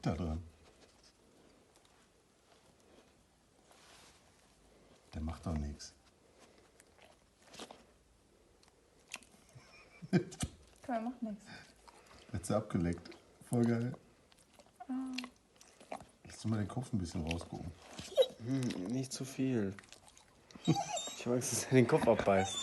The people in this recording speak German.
liegt da dran? Der macht doch nichts. Der macht nichts. Jetzt abgeleckt. Voll geil. Lass du mal den Kopf ein bisschen rausgucken. Nicht zu viel. Ich habe Angst, dass er den Kopf abbeißt.